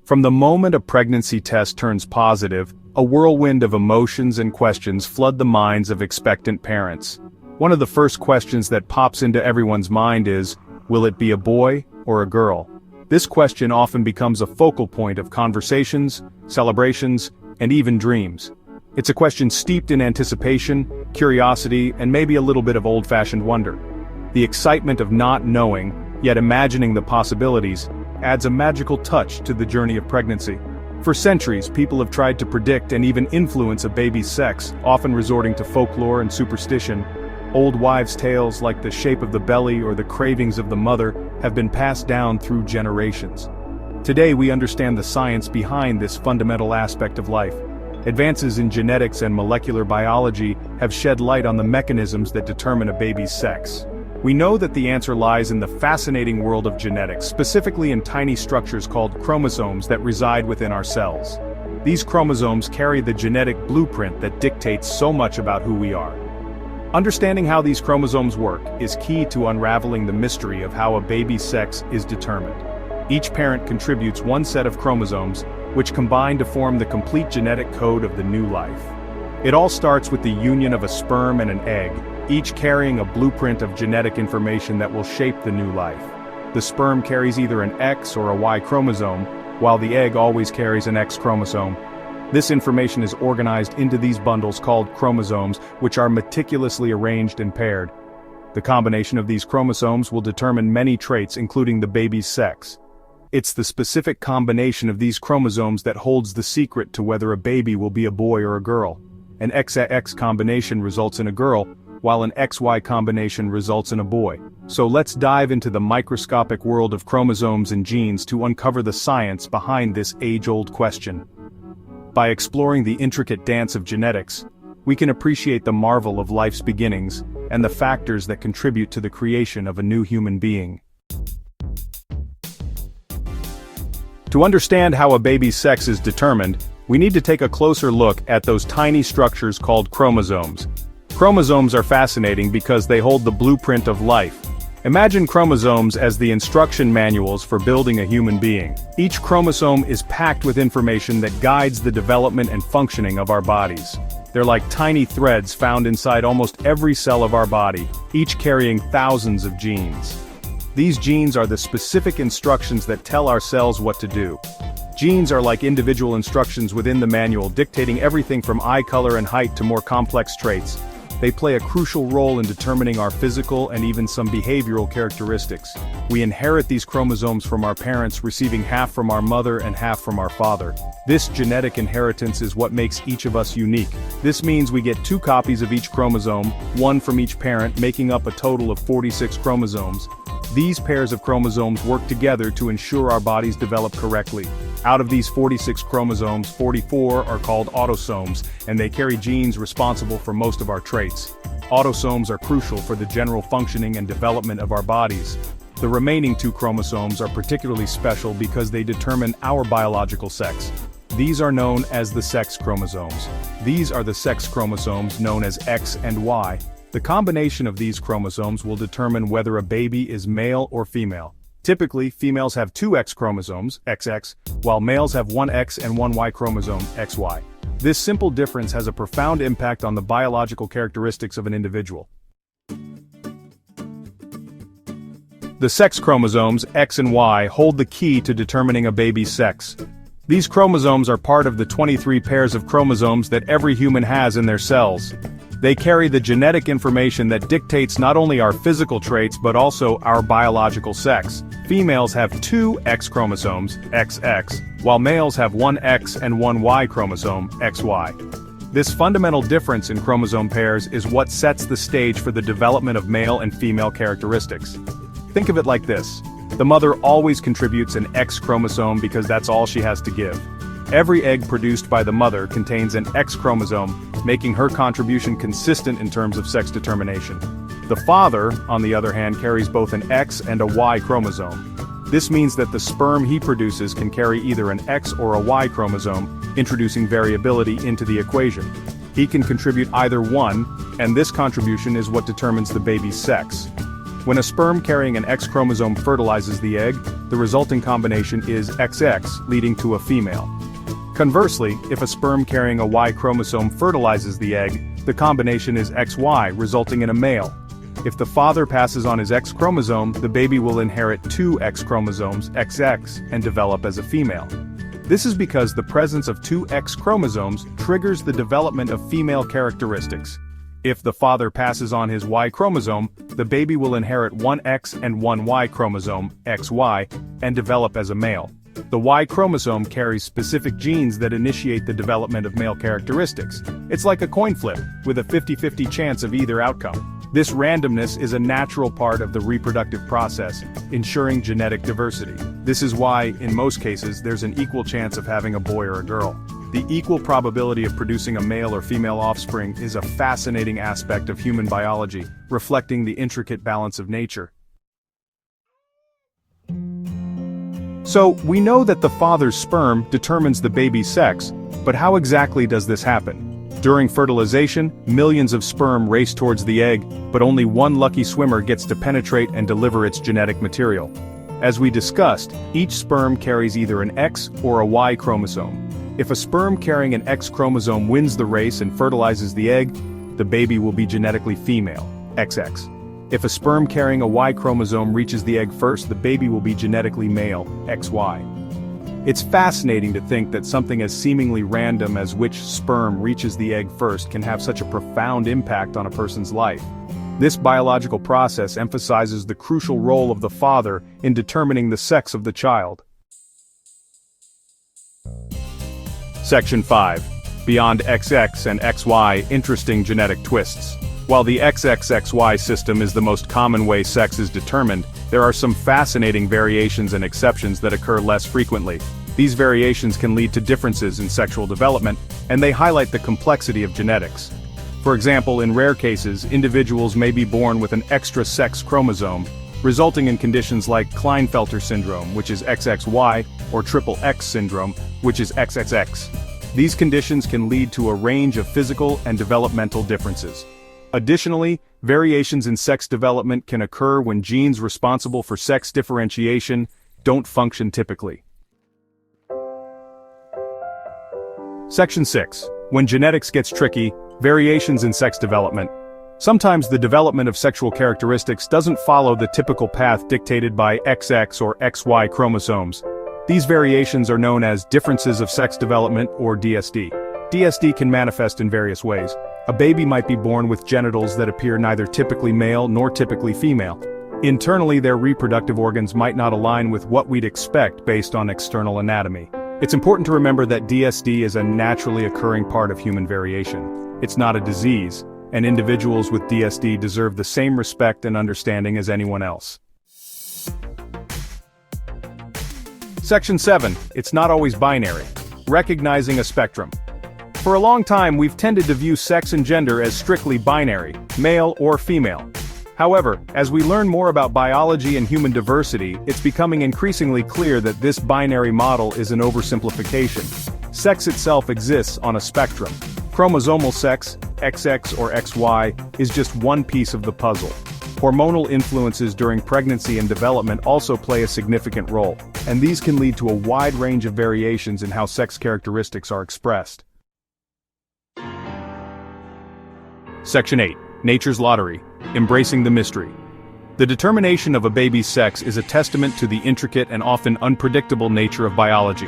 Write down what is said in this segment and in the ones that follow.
From the moment a pregnancy test turns positive, a whirlwind of emotions and questions flood the minds of expectant parents. One of the first questions that pops into everyone's mind is, will it be a boy or a girl? This question often becomes a focal point of conversations, celebrations, and even dreams. It's a question steeped in anticipation, curiosity, and maybe a little bit of old-fashioned wonder. The excitement of not knowing, yet imagining the possibilities, adds a magical touch to the journey of pregnancy. For centuries, people have tried to predict and even influence a baby's sex, often resorting to folklore and superstition. Old wives' tales like the shape of the belly or the cravings of the mother have been passed down through generations. Today we understand the science behind this fundamental aspect of life. Advances in genetics and molecular biology have shed light on the mechanisms that determine a baby's sex. We know that the answer lies in the fascinating world of genetics, specifically in tiny structures called chromosomes that reside within our cells. These chromosomes carry the genetic blueprint that dictates so much about who we are. Understanding how these chromosomes work is key to unraveling the mystery of how a baby's sex is determined. Each parent contributes one set of chromosomes, which combine to form the complete genetic code of the new life. It all starts with the union of a sperm and an egg, each carrying a blueprint of genetic information that will shape the new life. The sperm carries either an X or a Y chromosome, while the egg always carries an X chromosome. This information is organized into these bundles called chromosomes, which are meticulously arranged and paired. The combination of these chromosomes will determine many traits, including the baby's sex. It's the specific combination of these chromosomes that holds the secret to whether a baby will be a boy or a girl. An XX combination results in a girl, while an XY combination results in a boy. So let's dive into the microscopic world of chromosomes and genes to uncover the science behind this age-old question. By exploring the intricate dance of genetics, we can appreciate the marvel of life's beginnings and the factors that contribute to the creation of a new human being. To understand how a baby's sex is determined, we need to take a closer look at those tiny structures called chromosomes. Chromosomes are fascinating because they hold the blueprint of life. Imagine chromosomes as the instruction manuals for building a human being. Each chromosome is packed with information that guides the development and functioning of our bodies. They're like tiny threads found inside almost every cell of our body, each carrying thousands of genes. These genes are the specific instructions that tell our cells what to do. Genes are like individual instructions within the manual, dictating everything from eye color and height to more complex traits. They play a crucial role in determining our physical and even some behavioral characteristics. We inherit these chromosomes from our parents, receiving half from our mother and half from our father. This genetic inheritance is what makes each of us unique. This means we get 2 copies of each chromosome, one from each parent, making up a total of 46 chromosomes. These pairs of chromosomes work together to ensure our bodies develop correctly. Out of these 46 chromosomes, 44 are called autosomes, and they carry genes responsible for most of our traits. Autosomes are crucial for the general functioning and development of our bodies. The remaining 2 chromosomes are particularly special because they determine our biological sex. These are known as the sex chromosomes. These are the sex chromosomes known as X and Y. The combination of these chromosomes will determine whether a baby is male or female. Typically, females have 2 X chromosomes, XX, while males have 1 X and 1 Y chromosome, XY. This simple difference has a profound impact on the biological characteristics of an individual. The sex chromosomes, X and Y, hold the key to determining a baby's sex. These chromosomes are part of the 23 pairs of chromosomes that every human has in their cells. They carry the genetic information that dictates not only our physical traits but also our biological sex. Females have 2 X chromosomes, XX, while males have 1 X and 1 Y chromosome, XY. This fundamental difference in chromosome pairs is what sets the stage for the development of male and female characteristics. Think of it like this. The mother always contributes an X chromosome because that's all she has to give. Every egg produced by the mother contains an X chromosome, making her contribution consistent in terms of sex determination. The father, on the other hand, carries both an X and a Y chromosome. This means that the sperm he produces can carry either an X or a Y chromosome, introducing variability into the equation. He can contribute either one, and this contribution is what determines the baby's sex. When a sperm carrying an X chromosome fertilizes the egg, the resulting combination is XX, leading to a female. Conversely, if a sperm carrying a Y chromosome fertilizes the egg, the combination is XY, resulting in a male. If the father passes on his X chromosome, the baby will inherit two X chromosomes, XX, and develop as a female. This is because the presence of two X chromosomes triggers the development of female characteristics. If the father passes on his Y chromosome, the baby will inherit one X and one Y chromosome, XY, and develop as a male. The Y chromosome carries specific genes that initiate the development of male characteristics. It's like a coin flip, with a 50-50 chance of either outcome. This randomness is a natural part of the reproductive process, ensuring genetic diversity. This is why, in most cases, there's an equal chance of having a boy or a girl. The equal probability of producing a male or female offspring is a fascinating aspect of human biology, reflecting the intricate balance of nature. So, we know that the father's sperm determines the baby's sex, but how exactly does this happen? During fertilization, millions of sperm race towards the egg, but only one lucky swimmer gets to penetrate and deliver its genetic material. As we discussed, each sperm carries either an X or a Y chromosome. If a sperm carrying an X chromosome wins the race and fertilizes the egg, the baby will be genetically female, XX. If a sperm carrying a Y chromosome reaches the egg first, the baby will be genetically male, XY. It's fascinating to think that something as seemingly random as which sperm reaches the egg first can have such a profound impact on a person's life. This biological process emphasizes the crucial role of the father in determining the sex of the child. Section 5. Beyond XX and XY, interesting genetic twists. While the XXXY system is the most common way sex is determined, there are some fascinating variations and exceptions that occur less frequently. These variations can lead to differences in sexual development, and they highlight the complexity of genetics. For example, in rare cases, individuals may be born with an extra sex chromosome, resulting in conditions like Klinefelter syndrome, which is XXY, or triple X syndrome, which is XXX. These conditions can lead to a range of physical and developmental differences. Additionally, variations in sex development can occur when genes responsible for sex differentiation don't function typically. Section 6. When genetics gets tricky, variations in sex development. Sometimes the development of sexual characteristics doesn't follow the typical path dictated by XX or XY chromosomes. These variations are known as differences of sex development, or DSD. DSD can manifest in various ways. A baby might be born with genitals that appear neither typically male nor typically female. Internally, their reproductive organs might not align with what we'd expect based on external anatomy. It's important to remember that DSD is a naturally occurring part of human variation. It's not a disease, and individuals with DSD deserve the same respect and understanding as anyone else. Section 7. It's not always binary. Recognizing a spectrum. For a long time, we've tended to view sex and gender as strictly binary, male or female. However, as we learn more about biology and human diversity, it's becoming increasingly clear that this binary model is an oversimplification. Sex itself exists on a spectrum. Chromosomal sex, XX or XY, is just one piece of the puzzle. Hormonal influences during pregnancy and development also play a significant role, and these can lead to a wide range of variations in how sex characteristics are expressed. Section 8. Nature's Lottery. Embracing the mystery. The determination of a baby's sex is a testament to the intricate and often unpredictable nature of biology.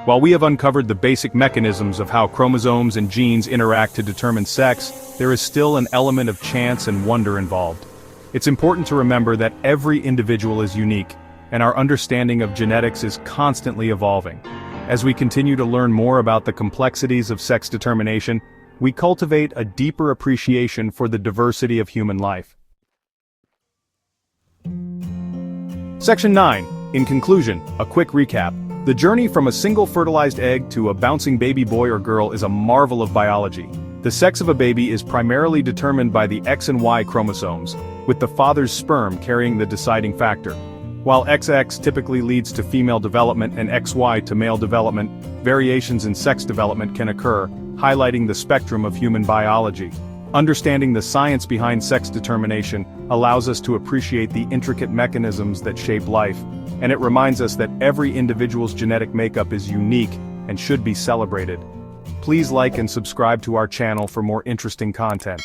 While we have uncovered the basic mechanisms of how chromosomes and genes interact to determine sex, there is still an element of chance and wonder involved. It's important to remember that every individual is unique, and our understanding of genetics is constantly evolving. As we continue to learn more about the complexities of sex determination, we cultivate a deeper appreciation for the diversity of human life. Section 9. In conclusion, a quick recap. The journey from a single fertilized egg to a bouncing baby boy or girl is a marvel of biology. The sex of a baby is primarily determined by the X and Y chromosomes, with the father's sperm carrying the deciding factor. While XX typically leads to female development and XY to male development, variations in sex development can occur, highlighting the spectrum of human biology. Understanding the science behind sex determination allows us to appreciate the intricate mechanisms that shape life, and it reminds us that every individual's genetic makeup is unique and should be celebrated. Please like and subscribe to our channel for more interesting content.